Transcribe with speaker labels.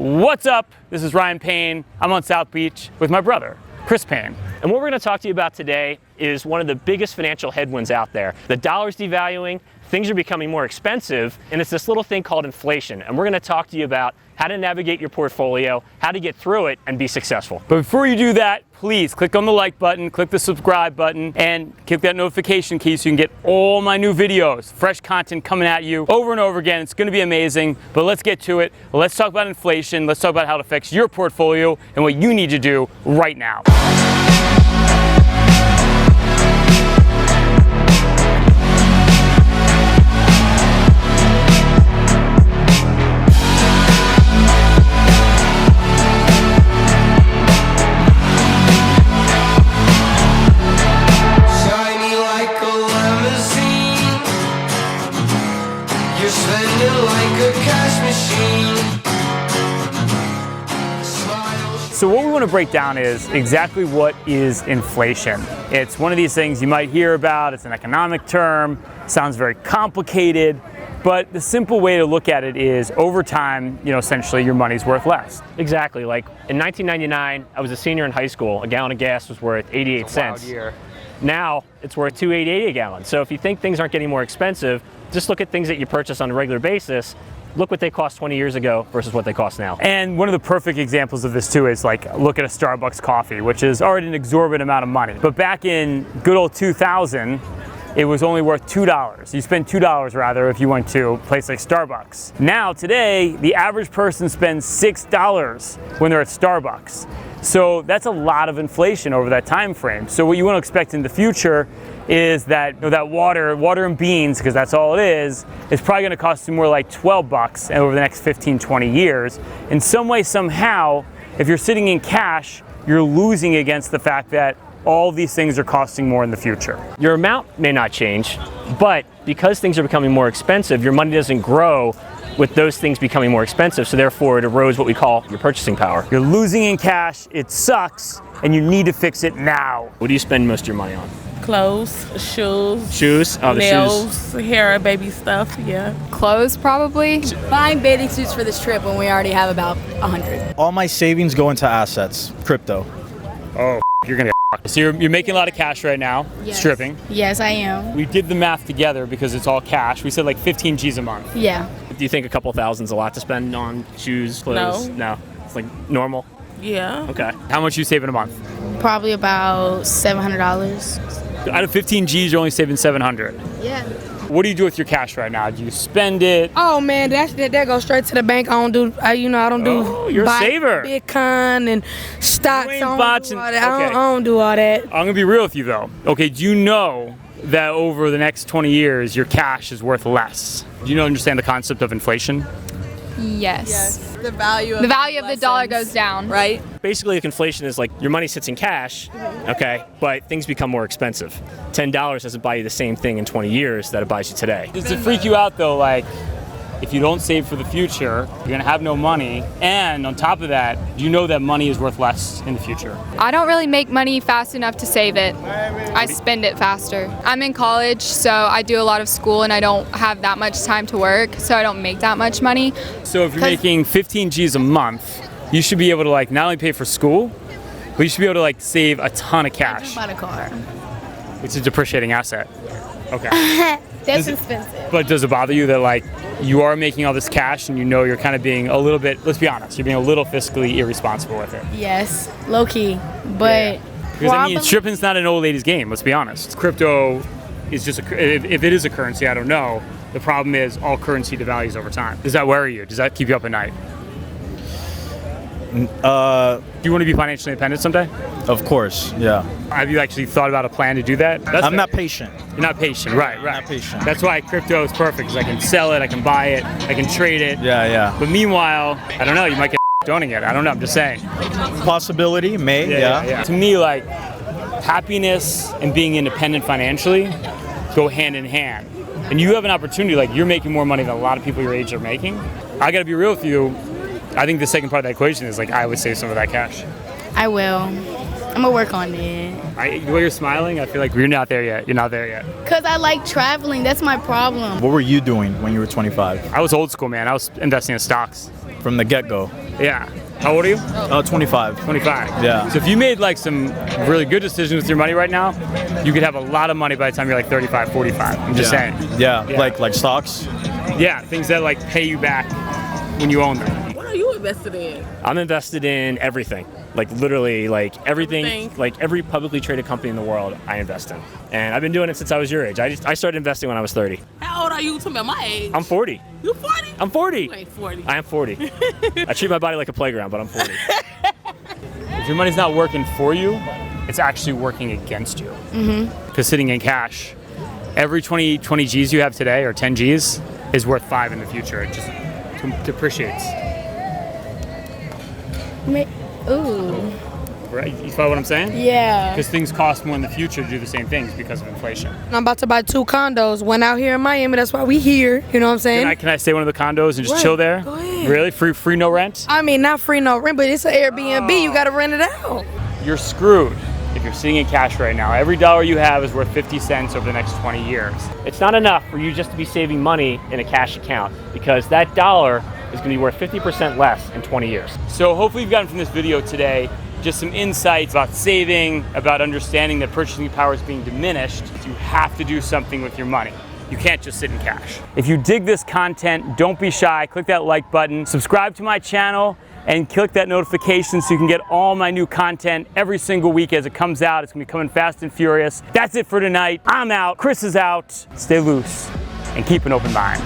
Speaker 1: What's up? This is Ryan Payne. I'm on South Beach with my brother, Chris Payne.
Speaker 2: And what we're going to talk to you about today is one of the biggest financial headwinds out there. The dollar's devaluing, things are becoming more expensive, and it's this little thing called inflation. And we're going to talk to you about how to navigate your portfolio, how to get through it, and be successful.
Speaker 1: But before you do that, please click on the like button, click the subscribe button, and click that notification key so you can get all my new videos, fresh content coming at you over and over again. It's going to be amazing, but let's get to it. Let's talk about inflation. Let's talk about how it affects your portfolio and what you need to do right now. So what we want to break down is exactly what is inflation. It's one of these things you might hear about, it's an economic term, sounds very complicated, but the simple way to look at it is over time, essentially your money's worth less.
Speaker 2: Exactly. Like in 1999, I was a senior in high school, a gallon of gas was worth 88 cents.
Speaker 1: Year.
Speaker 2: Now it's worth $2.88 a gallon. So if you think things aren't getting more expensive, just look at things that you purchase on a regular basis. Look what they cost 20 years ago versus what they cost now.
Speaker 1: And one of the perfect examples of this too is like, look at a Starbucks coffee, which is already an exorbitant amount of money. But back in good old 2000, it was only worth $2. You spend $2 rather if you went to a place like Starbucks. Now today, the average person spends $6 when they're at Starbucks. So that's a lot of inflation over that time frame. So what you want to expect in the future is that that water and beans, because that's all it is probably going to cost you more like $12 over the next 15, 20 years. In some way, somehow, if you're sitting in cash, you're losing against the fact that all these things are costing more in the future.
Speaker 2: Your amount may not change, but because things are becoming more expensive, your money doesn't grow with those things becoming more expensive, so therefore it erodes what we call your purchasing power.
Speaker 1: You're losing in cash, it sucks, and you need to fix it now.
Speaker 2: What do you spend most of your money on?
Speaker 3: Clothes, shoes.
Speaker 2: Shoes? Oh, the
Speaker 3: nails,
Speaker 2: shoes.
Speaker 3: hair, baby stuff, yeah.
Speaker 4: Clothes, probably. Buying bathing suits for this trip when we already have about 100.
Speaker 5: All my savings go into assets, crypto.
Speaker 1: Oh, you're gonna get f***ed. So you're making a lot of cash right now,
Speaker 4: Yes.
Speaker 1: stripping.
Speaker 4: Yes, I am.
Speaker 1: We did the math together because it's all cash. We said like 15 G's a month.
Speaker 4: Yeah.
Speaker 2: Do you think a couple thousand's a lot to spend on shoes, clothes?
Speaker 3: No.
Speaker 2: It's like normal?
Speaker 3: Yeah.
Speaker 2: Okay.
Speaker 1: How much you save in a month?
Speaker 4: Probably about $700.
Speaker 1: Out of 15 G's, you're only saving 700.
Speaker 4: Yeah.
Speaker 1: What do you do with your cash right now? Do you spend it?
Speaker 6: Oh man, that goes straight to the bank. I don't do, I don't do.
Speaker 1: Oh, you're a saver.
Speaker 6: Bitcoin and stocks.
Speaker 1: You
Speaker 6: I
Speaker 1: ain't
Speaker 6: don't
Speaker 1: bots
Speaker 6: do
Speaker 1: and-
Speaker 6: all that.
Speaker 1: okay.
Speaker 6: I don't do all that.
Speaker 1: I'm gonna be real with you though. Okay, do you know that over the next 20 years, your cash is worth less? Do you understand the concept of inflation?
Speaker 4: Yes.
Speaker 7: The value of
Speaker 4: The dollar goes down.
Speaker 7: right?
Speaker 2: Basically, like, inflation is like your money sits in cash, okay, but things become more expensive. $10 doesn't buy you the same thing in 20 years that it buys you today.
Speaker 1: Does it freak you out though, like, if you don't save for the future, you're gonna have no money, and on top of that, you know that money is worth less in the future?
Speaker 8: I don't really make money fast enough to save it. I spend it faster. I'm in college, so I do a lot of school and I don't have that much time to work, so I don't make that much money.
Speaker 1: So if you're making 15 G's a month, you should be able to like not only pay for school, but you should be able to like save a ton of cash.
Speaker 4: Buy a car.
Speaker 1: It's a depreciating asset. Okay.
Speaker 4: That's expensive.
Speaker 1: But does it bother you that like you are making all this cash and you know you're kind of being a little bit, let's be honest, you're being a little fiscally irresponsible with it?
Speaker 4: Yes, low key, but
Speaker 1: Because I mean, stripping's not an old lady's game, let's be honest. Crypto is just, if it is a currency, I don't know. The problem is all currency devalues over time. Does that worry you? Does that keep you up at night? Do you want to be financially independent someday?
Speaker 5: Of course, yeah.
Speaker 1: Have you actually thought about a plan to do that?
Speaker 5: I'm not patient.
Speaker 1: You're not patient, right.
Speaker 5: I'm not patient.
Speaker 1: That's why crypto is perfect, because I can sell it, I can buy it, I can trade it.
Speaker 5: Yeah.
Speaker 1: But meanwhile, I don't know, you might get owning it. I don't know, I'm just saying.
Speaker 5: Possibility, yeah.
Speaker 1: To me, like, happiness and being independent financially go hand in hand. And you have an opportunity, like, you're making more money than a lot of people your age are making. I gotta be real with you. I think the second part of that equation is like I would save some of that cash.
Speaker 4: I will. I'm gonna work on it.
Speaker 1: The way you're smiling, I feel like you're not there yet. You're not there yet.
Speaker 4: Cause I like traveling. That's my problem.
Speaker 5: What were you doing when you were 25?
Speaker 1: I was old school, man. I was investing in stocks.
Speaker 5: From the get-go?
Speaker 1: Yeah. How old are you?
Speaker 5: 25.
Speaker 1: 25.
Speaker 5: Yeah.
Speaker 1: So if you made like some really good decisions with your money right now, you could have a lot of money by the time you're like 35, 45. I'm just saying.
Speaker 5: Yeah. Like stocks.
Speaker 1: Yeah, things that like pay you back when you own them.
Speaker 3: What are you invested in?
Speaker 2: I'm invested in everything. Like literally, like everything,
Speaker 3: Everything.
Speaker 2: like every publicly traded company in the world, I invest in. And I've been doing it since I was your age. I started investing when I was 30.
Speaker 3: How old are you? Talking about my age.
Speaker 2: I'm 40.
Speaker 3: You 40?
Speaker 2: I'm 40.
Speaker 3: You ain't 40.
Speaker 2: I am 40. I treat my body like a playground, but I'm 40.
Speaker 1: If your money's not working for you, it's actually working against you. Because sitting in cash, every 20 G's you have today, or 10 G's, is worth 5 in the future. It just depreciates.
Speaker 4: Ooh.
Speaker 1: Right? You follow what I'm saying?
Speaker 4: Yeah.
Speaker 1: Because things cost more in the future to do the same things because of inflation.
Speaker 6: I'm about to buy 2 condos. One out here in Miami. That's why we here. You know what I'm saying?
Speaker 1: Can I stay one of the condos and just
Speaker 6: Right.
Speaker 1: chill there?
Speaker 6: Go ahead.
Speaker 1: Really? Free no rent?
Speaker 6: I mean, not free no rent, but it's an Airbnb. You gotta rent it out.
Speaker 1: You're screwed if you're sitting in cash right now. Every dollar you have is worth 50 cents over the next 20 years.
Speaker 2: It's not enough for you just to be saving money in a cash account because that dollar is going to be worth 50% less in 20 years.
Speaker 1: So hopefully you've gotten from this video today just some insights about saving, about understanding that purchasing power is being diminished. You have to do something with your money. You can't just sit in cash. If you dig this content, don't be shy. Click that like button, subscribe to my channel, and click that notification so you can get all my new content every single week as it comes out. It's gonna be coming fast and furious. That's it for tonight. I'm out, Chris is out. Stay loose and keep an open mind.